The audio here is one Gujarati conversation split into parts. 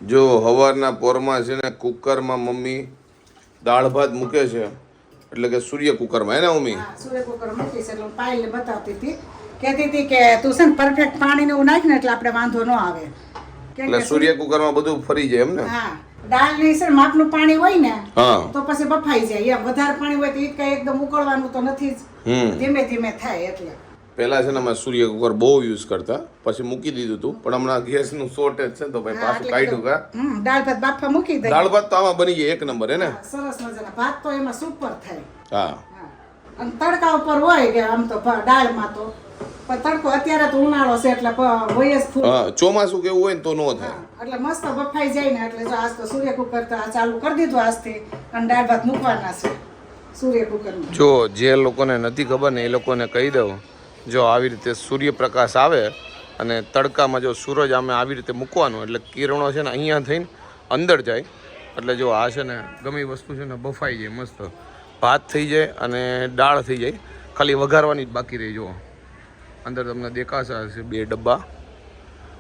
જો હવારના પોરમાં છે ને કુકરમાં મમ્મી દાળ ભાત મૂકે છે, એટલે કે સૂર્ય કુકરમાં હે ને મમ્મી? હા, સૂર્ય કુકર મૂકી છે એટલે પાયલને બતાવતી હતી, કહેતી હતી કે તું છે ને પરફેક્ટ પાણી ને એવું નાખ ને એટલે આપણે વાંધો ન આવે. એટલે સૂર્ય કુકરમાં બધું ફરી જાય એમ ને? હા, દાળ ની છે માપનું પાણી હોય ને હા તો પછી બફાઈ જાય. એમ વધારે પાણી હોય તો ઈ કઈ એકદમ ઉકળવાનું તો નથી જ, ધીમે ધીમે થાય. એટલે પહેલા છે ને અમે સૂર્ય કુકર બહુ યુઝ કરતા, પછી મૂકી દીધું હતું, પણ હમણાં ગેસનું શોર્ટેજ છે તો ભાઈ પાછું કાઢ્યું કા. દાળ ભાત બાફા મૂકી દઈએ. દાળ ભાત તો આમાં બની જાય એક નંબર હે ને? સરસ મજાના ભાત તો એમાં સુપર થાય. હા, અને તડકા ઉપર હોય કે આમ તો દાળમાં તો પણ તડકો અત્યારે તો ઉનાળો છે એટલે હોય જ ફૂલ. હા, ચોમાસું કેવું હોય ને તો નો થાય. એટલે મસ્ત બફાઈ જાય ને એટલે જો આજ તો સૂર્ય કુકર તો ચાલુ કરી દીધું આજથી, અને દાળ ભાત મૂકવાના છે સૂર્ય કુકરમાં. જો જે લોકોને નથી ખબર ને એ લોકોને કહી દઉં, જો આવી રીતે સૂર્યપ્રકાશ આવે અને તડકામાં જો સૂરજ આમે આવી રીતે મૂકવાનું એટલે કિરણો છે ને અહીંયા થઈને અંદર જાય, એટલે જો આ છે ને ગમે એ વસ્તુ છે ને બફાઈ જાય, મસ્ત ભાત થઈ જાય અને દાળ થઈ જાય, ખાલી વઘારવાની જ બાકી રહી. જો અંદર તમને દેખાશે હશે 2 ડબ્બા,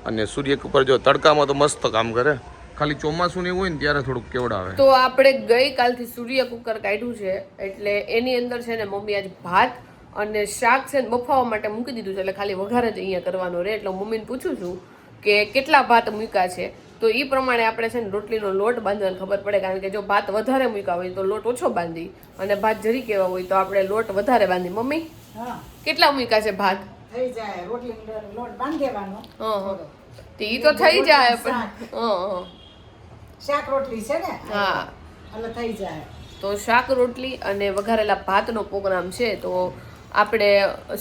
અને સૂર્ય કુકર જો તડકામાં તો મસ્ત કામ કરે, ખાલી ચોમાસું ને એવું હોય ને ત્યારે થોડુંક કેવડાવે. તો આપણે ગઈકાલથી સૂર્ય કુકર કાઢ્યું છે એટલે એની અંદર છે ને મમ્મી આજ ભાત અને શાક છે ને બફાવવા માટે મૂકી દીધું છે, એટલે ખાલી વઘાર જ અહીંયા કરવાનો રહે. એટલે હું મમ્મીને પૂછું છું કે કેટલા ભાત મૂક્યા છે, તો એ પ્રમાણે આપણે છે ને રોટલીનો લોટ બાંધવાની ખબર પડે. કારણ કે જો ભાત વધારે મૂક્યા હોય તો લોટ ઓછો બાંધી, અને ભાત જરી કેવા હોય તો આપણે લોટ વધારે બાંધી. મમ્મી કેટલા મૂક્યા છે ભાત? થઈ જાય રોટલીનો લોટ બાંધી દેવાનો. તો ઈ તો થઈ જાય પણ શાક રોટલી છે ને, હા એટલે થઈ જાય. તો શાક રોટલી અને વઘારેલા ભાતનો પ્રોગ્રામ છે. તો આપણે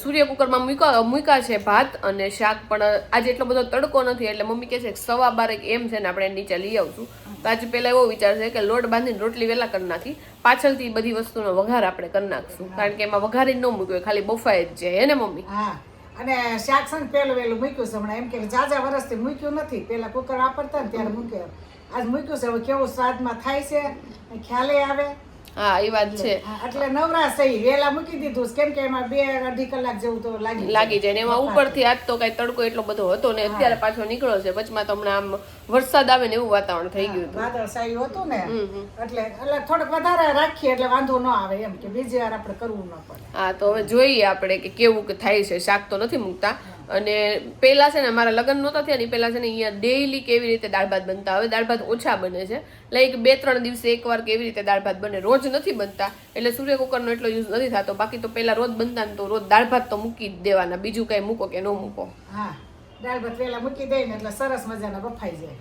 સૂર્ય કુકરમાં મૂક્યા છે ભાત અને શાક, પણ આજે એટલો બધો તડકો નથી એટલે મમ્મી કહે છે કે 12:15 એમ છે ને આપણે નીચે લઈ આવશું. તો આજે પહેલા એવો વિચાર છે કે લોટ બાંધીને રોટલી વહેલા કરી નાખી, પાછળથી બધી વસ્તુનો વઘાર આપણે કરી નાખશું, કારણ કે એમાં વઘારી ન મૂક્યો ખાલી બફાઈ જ જાય હે ને મમ્મી? હા, અને શાક છે ને પેલું વેલું મૂક્યું છે હમણાં, એમ કે જાજા વર્ષથી મૂક્યું નથી, પેલા કુકર વાપરતા ને ત્યારે મૂક્યું, આજ મૂક્યું છે. હવે કેવું સ્વાદમાં થાય છે ખ્યાલે આવે. હા એ વાત છે, એટલે નવરાશ થઈ વેલા મૂકી દીધું કેમ કે એમાં 2-2.5 કલાક જેવું તો લાગી જાય ને એમાં ઉપરથી આજ તો કઈ તડકો એટલો બધો હતો ને, અત્યારે પાછો નીકળ્યો છે. વચમાં તો હમણાં આમ વરસાદ આવે ને એવું વાતાવરણ થઈ ગયું હતું, વાદળછાયું હતું ને, એટલે થોડોક વધારે રાખીએ એટલે વાંધો ન આવે, એમ કે બીજી વાર આપણે કરવું ન પડે. હા, તો હવે જોઈએ આપણે કે કેવું કે થાય છે. શાક તો નથી મૂકતા, અને પેલા છે ને મારા લગ્ન નહોતા થયા ને પેલા છે ને અહીંયા ડેઈલી કેવી રીતે દાળ ભાત બનતા. હવે દાળ ભાત ઓછા બને છે, લાઈક 2-3 દિવસે એકવાર કેવી રીતે દાળ ભાત બને, રોજ નથી બનતા. એટલે સૂર્ય કુકરનો એટલો યુઝ નથી થતો. બાકી તો પેલા રોજ બનતા ને તો રોજ દાળ ભાત તો મૂકી જ દેવાના, બીજું કઈ મૂકો કે ન મૂકો. હા, દાળ ભાત વેલા મૂકી દઈએ ને એટલે સરસ મજાના બફાઈ જાય.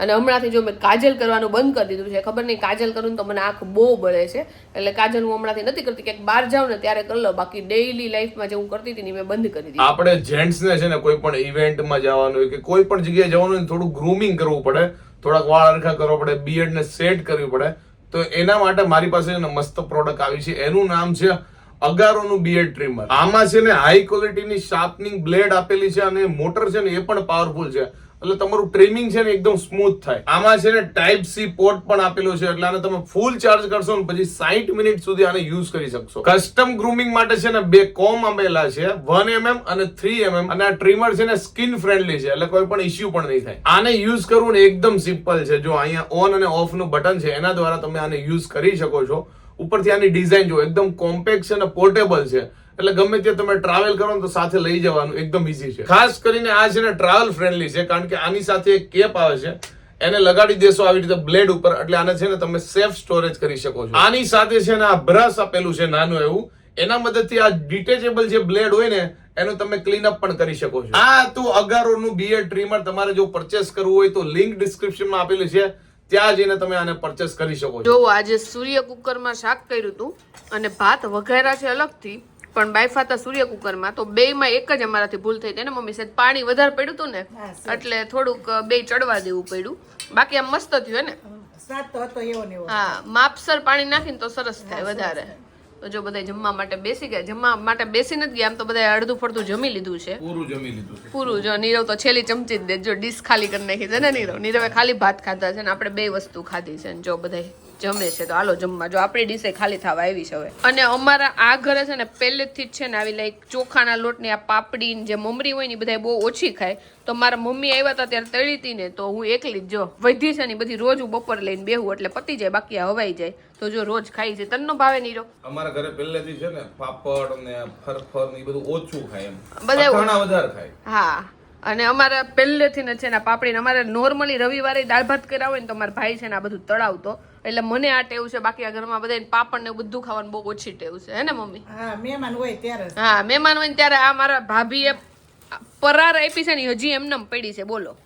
અને હમણાંથી જો મેં કાજલ કરવાનું બંધ કરી દીધું છે. ખબર નહીં, કાજલ કરું તો મને આંખ બહુ બળે છે, એટલે કાજલ હું હમણાંથી નથી કરતી. ક્યાંક બહાર જાઉં ને ત્યારે કરી લો, બાકી ડેઈલી લાઈફમાં જે હું કરતી હતી મેં બંધ કરી દીધી. આપણે જેન્ટ્સ ને છે ને કોઈ પણ ઇવેન્ટમાં જવાનું હોય કે કોઈ પણ જગ્યાએ જવાનું હોય થોડું ગ્રૂમિંગ કરવું પડે, થોડાક વાળ હરખા કરવા પડે, બિયર્ડ ને સેટ કરવી પડે. તો એના માટે મારી પાસે મસ્ત પ્રોડક્ટ આવી છે, એનું નામ છે અગારોનું બિયર્ડ ટ્રીમર. આમાં છે ને હાઈ ક્વોલિટીની શાર્પનિંગ બ્લેડ આપેલી છે, અને મોટર છે ને એ પણ પાવરફુલ છે, એટલે તમારું ટ્રીમિંગ છે ને એકદમ સ્મૂથ થાય. આમાં છે ને ટાઈપ સી પોર્ટ પણ આપેલો છે, એટલે આને તમે ફૂલ ચાર્જ કરશો ને પછી 60 મિનિટ સુધી આને યુઝ કરી શકશો. કસ્ટમ ગ્રૂમિંગ માટે છે ને 2 કોમ આપેલા છે, 1mm અને 3mm, અને આ ટ્રીમર છે ને સ્કિન ફ્રેન્ડલી છે, એટલે કોઈ પણ ઇશ્યુ પણ નહીં થાય. આને યુઝ કરવું ને એકદમ સિમ્પલ છે. જો અહીંયા ઓન અને ઓફ નું બટન છે, એના દ્વારા તમે આને યુઝ કરી શકો છો. ઉપરથી આની ડિઝાઇન જો એકદમ કોમ્પેક્ટ છે અને પોર્ટેબલ છે, એટલે ગમે ત્યાં તમે ટ્રાવેલ કરો ને તો સાથે લઈ જવાનું એકદમ ઈઝી છે. ખાસ કરીને આ છે ને ટ્રાવેલ ફ્રેન્ડલી છે, કારણ કે આની સાથે એક કેપ આવે છે, એને લગાડી દેશો આવી રીતે બ્લેડ ઉપર, એટલે આને છે ને તમે સેફ સ્ટોરેજ કરી શકો છો. આની સાથે છે ને આ બ્રશ આપેલું છે નાનું એવું, એના મદદથી આ ડિટેચેબલ જે બ્લેડ હોય ને એનું તમે ક્લીન અપ પણ કરી શકો છો. આ તો અગારોનું બિયર્ડ ટ્રીમર તમારે જો પરચેસ કરવું હોય તો લિંક ડિસ્ક્રિપ્શનમાં આપેલી છે, ત્યાં જઈને તમે આને પરચેસ કરી શકો છો. જો આજે સૂર્ય કુકરમાં શાક કર્યું હતું અને ભાત વઘાર્યા છે અલગથી, પણ બાયફા હતા સૂર્ય કુકરમાં, તો બેયમાં એક જ અમારાથી ભૂલ થઈ હતી ને મમ્મી, સાહેબ પાણી વધારે પડ્યું હતું ને એટલે થોડુંક બે ચડવા દેવું પડ્યું. બાકી આમ મસ્ત થયું ને, સ્વાદ તો હતો એવો ને એવો. હા, માપસર પાણી નાખીને તો સરસ થાય વધારે. તો જો બધા જમવા માટે બેસી ગયા, જમવા માટે બેસી નથી ગયા, આમ તો બધા અડધું ફરતું જમી લીધું છે, પૂરું જમી લીધું છે પૂરું. જો નીરવ તો છેલ્લી ચમચી જ દે, જો ડીશ ખાલી કરી નાખી છે ને નીરવે ખાલી ભાત ખાધા છે ને આપણે 2 વસ્તુ ખાધી છે. જો બધા જમે છે. તો હાલો જમવા. જો આપણી ડીશે ખાલી થવા આવી છે હવે. અને અમારા આ ઘરે છે ને પહેલેથી જ છે ને આવી લાઈક ચોખાના લોટની આ પાપડી જે મમરી હોય ને બધા બહુ ઓછી ખાય. તો મારા મમ્મી આવ્યા હતા ત્યારે તળી હતી ને તો હું એકલી જ જો વધી છે ને બધી રોજ હું બપોર લઈને બેહું એટલે પતી જાય, બાકી આ હવાઈ જાય. તો જો રોજ ખાઈ છે. તને ભાવે નીરો? અમારા ઘરે પહેલેથી છે ને પાપડ ને ફરફર ને એ બધું ઓછું ખાય, એમ બધા અથાણા વધારે ખાય. હા, અને અમારા પહેલેથી ને છે ને પાપડી ને અમારે નોર્મલી રવિવારે દાળ ભાત કર્યા હોય ને તો મારા ભાઈ છે ને આ બધું તળાવતો, એટલે મને આ ટેવ છે. બાકી આ ઘરમાં બધા પાપડ ને બધું ખાવાનું બહુ ઓછી ટેવ છે, હે ને મમ્મી? હા, મહેમાન હોય ત્યારે. હા, મહેમાન હોય ને ત્યારે આ મારા ભાભીએ પરાર આપી છે ને હજી એમને પડી છે. બોલો,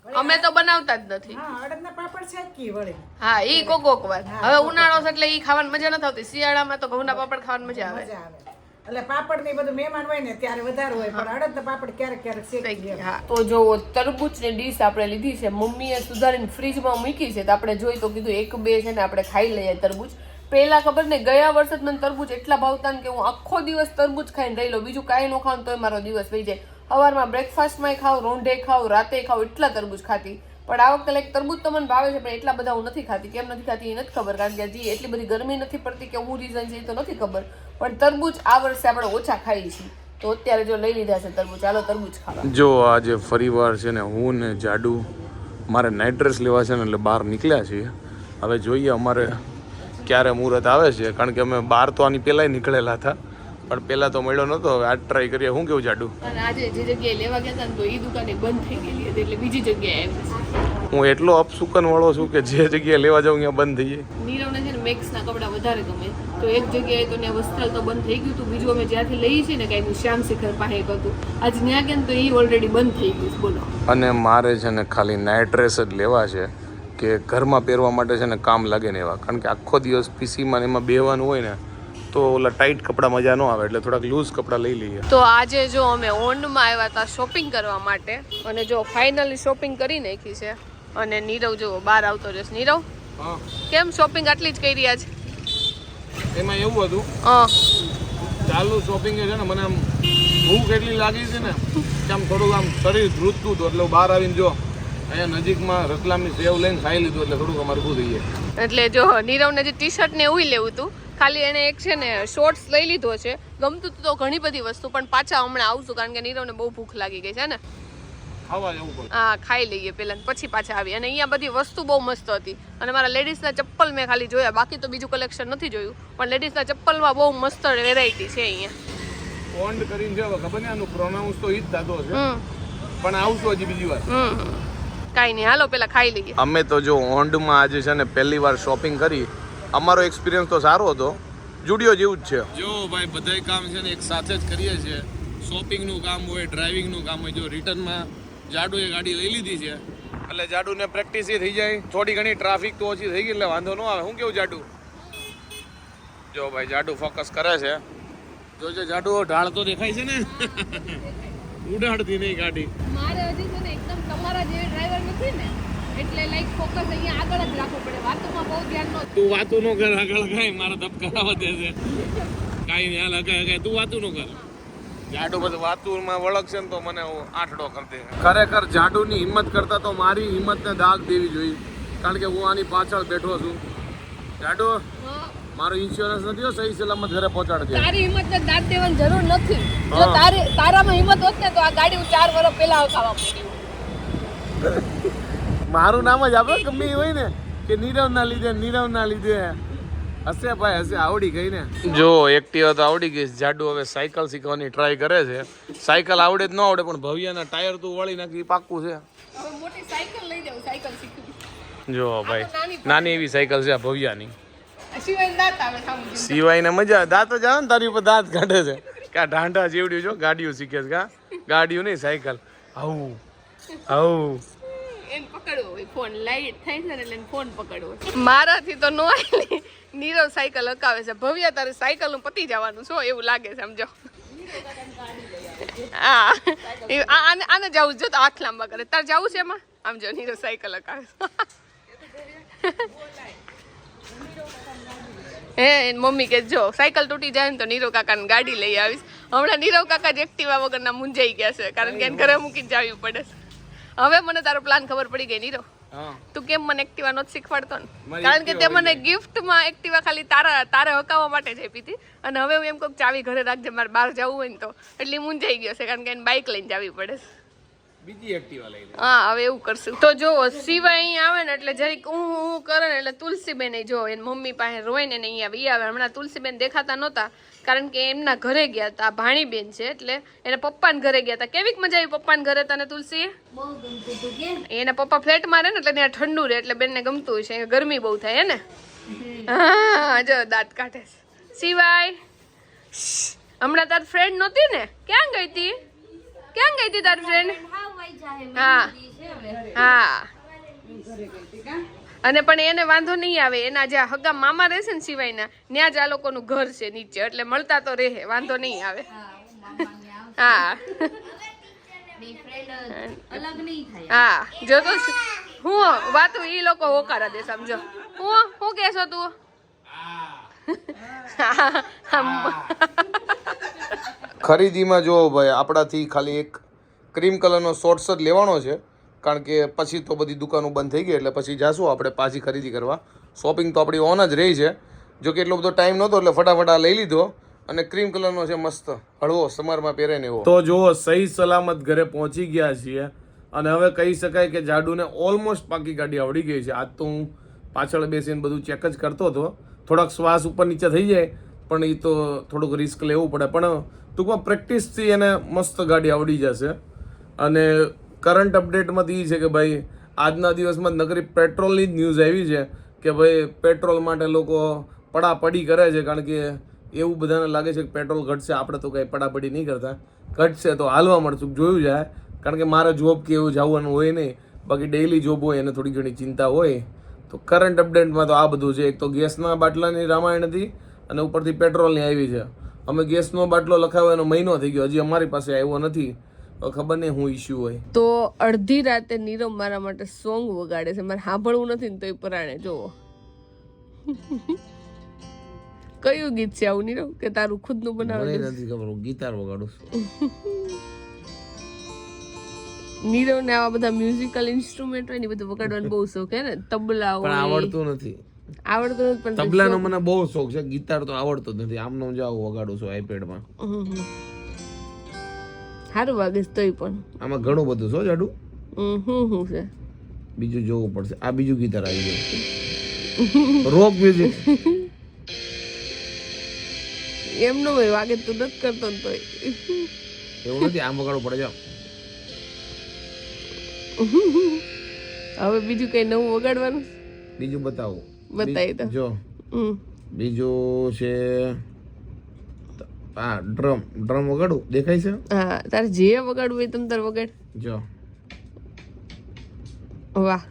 અમે તો બનાવતા જ નથી. હા, અડદના પાપડ છે કી વળી. હા, ઈ કોક વાર. હવે ઉનાળો છે એટલે ઈ ખાવાની મજા નથી આવતી. શિયાળામાં તો ઘઉંના પાપડ ખાવાની મજા આવે. મજા આવે. એટલે પાપડ ને બધું મહેમાન હોય ને ત્યારે વધારે હોય, પણ અડદના પાપડ ક્યારેક ક્યારેક શેકી. હા, તો જો તરબૂચની ડીશ આપણે લીધી છે, મમ્મીએ સુધારીને ફ્રીજમાં મૂકી છે. તો આપણે જોઈ તો કીધું એક બે છે ને આપણે ખાઈ લઈએ તરબૂચ. પેલા ખબર ને ગયા વર્ષે મને તરબૂચ એટલા ભાવતા ને કે હું આખો દિવસ તરબૂચ ખાઈને રહી લઉં, બીજું કાંઈ ન ખાવ તોય મારો દિવસ વહી જાય. સવારમાં બ્રેકફાસ્ટમાં ખાવ, રોંઢે ખાવ, રાતે ખાવ, એટલા તરબૂચ ખાતી. પણ આ વખતે લાઈક તરબૂચ તો મને ભાવે છે પણ એટલા બધા હું નથી ખાતી. કેમ નથી ખાતી એ નથી ખબર, કારણ કે હજી એટલી બધી ગરમી નથી પડતી કે હું રીઝન છે એ તો નથી ખબર. પણ તરબૂચ આ વર્ષે આપણે ઓછા ખાઈએ છીએ, તો અત્યારે જો લઈ લીધા છે તરબૂચ. ચાલો તરબૂચ ખાવા. જો આજે ફરીવાર છે ને હું ને જાડુ મારે નાઇટ ડ્રેસ લેવા છે ને એટલે બહાર નીકળ્યા છીએ. હવે જોઈએ અમારે ક્યારે મુહૂર્ત આવે છે, કારણ કે અમે બહાર તો આની પહેલાંય નીકળેલા હતા પણ પહેલાં તો મળ્યો નહોતો. હવે આજ ટ્રાય કરીએ. શું કેવું જાડુ? અને આજે જે જગ્યાએ લેવા ગયા હતા ને તો એ દુકાને બંધ થઈ ગયેલી હતી એટલે બીજી જગ્યાએ આવી. હું એટલો અપસુકન વાળો છું કે જે જગ્યાએ લેવા જાઉં ત્યાં બંધ થઈ જાય. નીરવને છે ને મેક્સના કપડાં વધારે ગમે, તો એક જગ્યાએ તો ત્યાં વસ્ત્રાલ તો બંધ થઈ ગયું હતું. બીજું અમે જ્યાંથી લઈએ છીએ ને કાંઈ શ્યામ શિખર પાસે એક હતું, આજ ત્યાં ગયા તો એ ઓલરેડી બંધ થઈ ગયું. બોલો. અને મારે છે ને ખાલી નાઇટ ડ્રેસ જ લેવા છે કે ઘરમાં પહેરવા માટે છે ને કામ લાગે ને એવા, કારણ કે આખો દિવસ પીસીમાં ને એમાં બેહવાનું હોય ને તો ઓલા ટાઈટ કપડાં મજા ન આવે, એટલે થોડાક લૂઝ કપડાં લઈ લઈએ. તો આજે જો અમે ઓન્ડમાં આવ્યા હતા શોપિંગ કરવા માટે, અને જો ફાઇનલી શોપિંગ કરી નાખી છે. અને નીરવ જો બહાર આવતો રહેશે. નીરવ, કેમ શોપિંગ આટલી જ કરી રહ્યા છે? એમાં એવું હતું, હા, ચાલુ શોપિંગ છે ને મને આમ ભૂખ એટલી લાગી છે ને કે આમ થોડુંક આમ શરીર ધ્રુજતું હતું, એટલે બહાર આવીને જો અહીંયા નજીકમાં રતલામની સેવ લઈને ખાઈ લીધું એટલે થોડુંક અમારું શું થઈ જાય. એટલે જો નીરવને જે ટી શર્ટ ને એવું લેવું હતું, ખાલી એને એક છે ને શોર્ટ્સ લઈ લીધો છે. ગમતું તો ઘણી બધી વસ્તુ, પણ પાછા હમણાં આવશું કારણ કે નીરવને બહુ ભૂખ લાગી ગઈ છે ને. ખાવા જવું પડે. હા, ખાઈ લઈએ પહેલા પછી પાછા આવી. અને અહીંયા બધી વસ્તુ બહુ મસ્ત હતી. અને મારા લેડીઝના ચપ્પલ મેં ખાલી જોયા, બાકી તો બીજું કલેક્શન નથી જોયું. પણ લેડીઝના ચપ્પલમાં બહુ મસ્ત વેરાયટી છે અહીંયા. ઓન્ડ કરીને જો ખબર ને આનું પ્રોનાઉન્સ તો ઈ જ થતો હશે, પણ આવશું હજી બીજી વાર. કાંઈ નહીં, હાલો પેલા ખાઈ લઈએ. અમે તો જો ઓન્ડમાં આજે છે ને પહેલી વાર શોપિંગ કરી. અમારો એક્સપિરિયન્સ તો સારો હતો, જુડિયો જેવું જ છે. જો ભાઈ બધાય કામ છે ને એક સાથે જ કરીએ છીએ. શોપિંગનું કામ હોય, ડ્રાઇવિંગનું કામ હોય. જો રિટર્નમાં જાડુએ ગાડી લઈ લીધી છે એટલે જાડુને પ્રેક્ટિસ એ થઈ જાય. થોડી ઘણી ટ્રાફિક તો ઓછી થઈ ગઈ એટલે વાંધો ન આવે. શું કેવું જાડુ? જો ભાઈ જાડુ ફોકસ કરે છે. જો જાડુ ઢાળ તો દેખાય છે ને, ઉડાડતી નહીં ગાડી. મારે હજી છે ને એકદમ તમારા જેવી ડ્રાઈવર નથી ને, એટલે લાઈક ફોકસ અહીંયા આગળ જ રાખવું પડે. વાતોમાં બહુ ધ્યાન ન. તું વાતું ન કર, આગળ કાંઈ મારા ધબકારા વધે છે. કાંઈ નહીં, હાલ કાંઈ તું વાતું ન કર. જાડુ બધું વાતુમાં વળગશે ને તો મને આઠડો કરી દે. ખરેખર જાડુની હિંમત કરતા તો મારી હિંમતને દાગ દેવી જોઈએ, કારણ કે હું આની પાછળ બેઠો છું. જાડુ, મારો ઇન્સ્યોરન્સ નથી સહી સલામત ઘરે પહોંચાડજે. તારી હિંમતને દાદ દેવાની જરૂર નથી. જો તારામાં હિંમત હોત ને તો આ ગાડી હું 4 વર્ષ પહેલા આવવા પડ્યું. મારું નામ જ આપણે ગમે એ હોય ને કે નીરવના લીધે હશે ભાઈ હશે. આવડી ગઈ ને. જો એક્ટિવા તો આવડી ગઈ. જાડુ હવે સાયકલ શીખવાની ટ્રાય કરે છે. સાયકલ આવડે જ ન આવડે પણ ભવ્યાના ટાયર તું વળી નાખી પાક્કું છે. હવે મોટી સાયકલ લઈ જાવ, સાયકલ શીખવી. જો ભાઈ નાની એવી સાયકલ છે ભવ્યાની. સિવાય દાંત આવે સામું. સિવાય ને મજા દાંત જ આવે ને, તારી ઉપર દાંત કાઢે છે કે ઢાંઢા જેવડી. જો ગાડીઓ શીખે છે. કા ગાડીઓ નહીં સાયકલ. આવું એને પકડવો હોય, ફોન લાઈટ થાય છે ને એટલે ફોન પકડવો. મારાથી તો નો આવેલી. નીરવ સાયકલ હકાવે છે. ભવ્યા તારે સાયકલ નું પતી જવાનું છો એવું લાગે છે, સમજો. હા, આને જવું જો તો હાથ લાંબા કરે. તારે જવું છે એમાં? આમ જો નીરવ સાયકલ હકાવે હે. મમ્મી કે જો સાયકલ તૂટી જાય ને તો નીરવ કાકાને ગાડી લઈ આવીશ. હમણાં નીરવ કાકા જ એક્ટિવા વગરના મૂંઝાઈ ગયા છે, કારણ કે એને ઘરે મૂકીને જવી પડે છે. હવે મને તારો પ્લાન ખબર પડી ગઈ નીરવ. તું કેમ મને એક્ટિવા નથી શીખવાડતો ને? કારણ કે તે મને ગિફ્ટમાં એક્ટિવા ખાલી તારે હકાવવા માટે જ આપી હતી. અને હવે હું એમ કહું ચાવી ઘરે રાખજે, મારે બહાર જવું હોય ને તો. એટલે મૂંઝાઈ ગયો છે કારણ કે એને બાઇક લઈને જવી પડે. બીજી એક્ટિવા લઈ લે. હા હવે એવું કરશું. તો જો શિવા અહીંયા આવે ને એટલે જરીક હું કરે ને એટલે તુલસીબેન જો એની મમ્મી પાસે રોય ને અહીંયા વી આવે. હમણાં તુલસીબેન દેખાતા નહોતા કારણ કે એમના ઘરે ગયા હતા. ભાણીબેન છે એટલે એના પપ્પાને ઘરે ગયા હતા. કેવીક મજા આવી પપ્પાને ઘરે તને તુલસી? એના પપ્પા ફ્લેટમાં રહે ને એટલે ત્યાં ઠંડુ રહે એટલે બેનને ગમતું હોય છે. ગરમી બહુ થાય હે ને? હા જો દાંત કાઢે છે. સિવાય હમણાં તારી ફ્રેન્ડ નહોતી ને? ક્યાં ગઈ હતી? ક્યાં ગઈ હતી તારી ફ્રેન્ડ? હા હા. અને પણ એને વાંધો નહીં આવે. એના જે હગા મામા રહેશે ને સિવાયના ત્યાં જ આ લોકોનું ઘર છે નીચે એટલે મળતા તો રહે, વાંધો નહીં આવે. હા હા જો તો હું વાતું ઈ લોકો હોકારા દે સમજો. હું કહેશો તું? ખરીદીમાં જો ભાઈ આપણાથી ખાલી એક ક્રીમ કલરનો શોર્ટ્સ જ લેવાનો છે કારણ કે પછી તો બધી દુકાનો બંધ થઈ ગઈ એટલે પછી જાશું આપણે પાછી ખરીદી કરવા. શોપિંગ તો આપણી ઓન જ રહી છે. જો કે એટલો બધો ટાઈમ નહોતો એટલે ફટાફટ આ લઈ લીધો. અને ક્રીમ કલરનો છે મસ્ત હળવો સમરમાં પહેરે ને એવો. તો જો સહી સલામત ઘરે પહોંચી ગયા છીએ અને હવે કહી શકાય કે જાડુને ઓલમોસ્ટ પાકી ગાડી આવડી ગઈ છે. આજ તો હું પાછળ બેસીને બધું ચેક જ કરતો હતો. થોડાક શ્વાસ ઉપર નીચે થઈ જાય પણ એ તો થોડુંક રિસ્ક લેવું પડે. પણ ટૂંકમાં પ્રેક્ટિસથી એને મસ્ત ગાડી આવડી જશે. અને કરંટ અપડેટમાંથી એ છે કે ભાઈ આજના દિવસમાં નગરી પેટ્રોલની જ ન્યૂઝ આવી છે કે ભાઈ પેટ્રોલ માટે લોકો પડાપડી કરે છે કારણ કે એવું બધાને લાગે છે કે પેટ્રોલ ઘટશે. આપણે તો કંઈ પડાપડી નહીં કરતા. ઘટશે તો હાલવા મળશું જોયું જાય કારણ કે મારે જોબ કે એવું જવાનું હોય નહીં. બાકી ડેઇલી જોબ હોય એને થોડી ઘણી ચિંતા હોય. તો કરંટ અપડેટમાં તો આ બધું છે. એક તો ગેસના બાટલાની રામાયણ હતી અને ઉપરથી પેટ્રોલની આવી છે. અમે ગેસનો બાટલો લખાવ્યો એનો મહિનો થઈ ગયો હજી અમારી પાસે આવ્યો નથી. ખબર નહીં હું ઇશ્યુ હોય. તો અડધી રાતે નીરવ મારા માટે સોંગ વગાડે છે. મારે સાંભળવું નથી ને તોય પરાણે જોવો. કયું ગીત છે આવું નીરવ કે તારું ખુદનું બનાવેલું? નથી ખબર, હું ગિટાર વગાડું છું. નીરવ ને આવા બધા મ્યુઝિકલ ઇન્સ્ટ્રુમેન્ટ હોય ને બધું વગાડવાનો બહુ શોખ હે ને? તબલા પણ હોય. આવડતું નથી. આવડતું નથી પણ તબલાનો મને બહુ શોખ છે. ગિટાર તો આવડતો જ નથી. આમનો જાવ વગાડું છું આઈપેડમાં. સારું વાગે છે તોય પણ આમાં ઘણું બધું છો જાડુ. હું છે બીજું જોવું પડશે. આ બીજું ગિટાર આવી ગયું. રોક મ્યુઝિક. એમનો હોય વાગે તું નથી કરતો ને તોય. એવું નથી, આમ વગાડવું પડે. જાઓ હવે બીજું કઈ નવું વગાડવાનું? બીજું બતાવો. બતાવી દો. જો બીજું છે આ ડ્રમ વગાડું દેખાય છે? હા તારે જે વગાડવું હોય તમ તાર વગાડ. જો વાહ.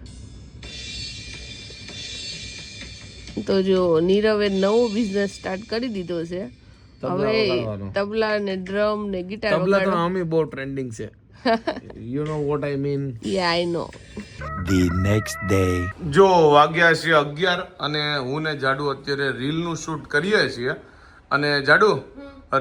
તો જો નીરવે નવો બિઝનેસ સ્ટાર્ટ કરી દીધો છે. હવે તબલા ને ડ્રમ ને ગિટાર તબલા તો આમે બહુ ટ્રેન્ડિંગ છે. You know what I mean? Yeah, I know. The next day. જો વાગ્યા છે 11 અને હું ને જાડુ અત્યારે રીલનું શૂટ કરીએ છીએ. અને જાડુ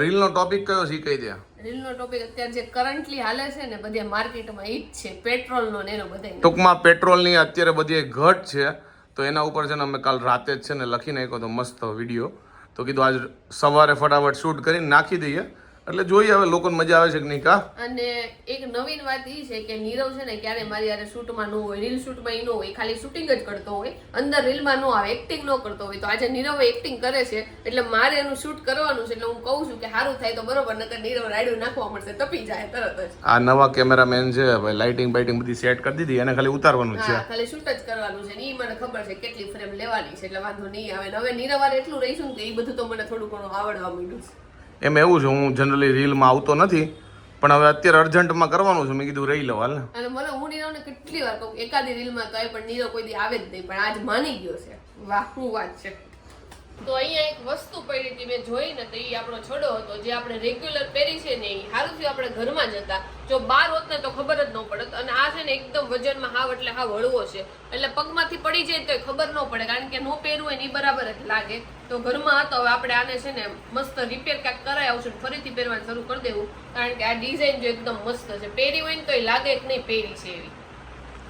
રીલનો ટોપિક કયો છે કહી દે. રીલનો ટોપિક અત્યારે જે કરન્ટલી હાલે છે ને બધે માર્કેટમાં ઈ જ છે પેટ્રોલનો ને એનો બધાય. ટૂંકમાં પેટ્રોલની અત્યારે બધી ઘટ છે તો એના ઉપર છે ને અમે કાલ રાતે જ છે ને લખી નાખ્યો તો મસ્ત વિડીયો. તો કીધું આજ સવારે ફટાફટ શૂટ કરીને નાખી દઈએ એટલે જોઈએ હવે લોકોને મજા આવે છે કે નહીં. કા અને એક નવીન વાત એ છે કે નીરવ છે ને ક્યારે મારી યારે શૂટમાં ન હોય, રીલ શૂટમાં ઈ ન હોય, ખાલી શૂટિંગ જ કરતો હોય, અંદર રીલમાં ન આવે, એક્ટિંગ ન કરતો હોય. તો આજે નીરવ એક્ટિંગ કરે છે એટલે મારે એનું શૂટ કરવાનું છે. એટલે હું કહું છું કે સારું થાય તો બરોબર, નકર નીરવ રાડ્યું નાખવા મળશે, તપી જાય તરત જ. આ નવા કેમેરામેન છે ભાઈ, લાઇટિંગ બાઇટિંગ બધી સેટ કરી દીધી, એને ખાલી ઉતારવાનું છે. હા ખાલી શૂટ જ કરવાનું છે ને ઈ મને ખબર છે કેટલી ફ્રેમ લેવાની છે એટલે વાંધો નહીં આવે. હવે નીરવ વારે એટલું રહીશું ને તો એ બધું તો મને થોડું ઘણું આવડવા માંડ્યું છે. એમ એવું છે હું જનરલી રીલમાં આવતો નથી પણ હવે અત્યારે અર્જન્ટમાં કરવાનું છે. મેં કીધું રહી લો હાલ ને. અને મને હું નીરવને કેટલી વાર કહું એકાદી રીલમાં તો પણ નીરવ કોઈ દી આવે જ નહીં, પણ આજ માની ગયો છે. વાહ શું વાત છે. તો અહીંયા એક વસ્તુ પડી હતી મેં જોઈ ને તો એ આપણો છોડો હતો જે આપણે રેગ્યુલર પહેરી છે ને એ સારું થયું આપણે ઘરમાં જ હતા. જો બહાર હોત ને તો ખબર જ ન પડત. અને આ છે ને એકદમ વજનમાં હાવ એટલે હાવ હળવો છે એટલે પગમાંથી પડી જાય તો ખબર ન પડે કારણ કે નો પહેરવું હોય ને એ બરાબર જ લાગે. તો ઘરમાં હતો હવે આપણે આને છે ને મસ્ત રિપેર ક્યાંક કરાય આવશે ફરીથી પહેરવાનું શરૂ કરી દેવું કારણ કે આ ડિઝાઇન જો એકદમ મસ્ત છે. પહેરી હોય ને તો એ લાગે કે નહીં પહેરી છે એવી.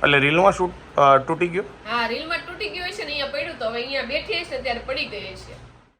એટલે રીલમાં શૂટ તૂટી ગયો. હા રીલમાં તૂટી ગયો છે ને અહીંયા પડ્યું તો હવે અહીંયા બેઠી છે ને ત્યારે પડી ગઈ છે.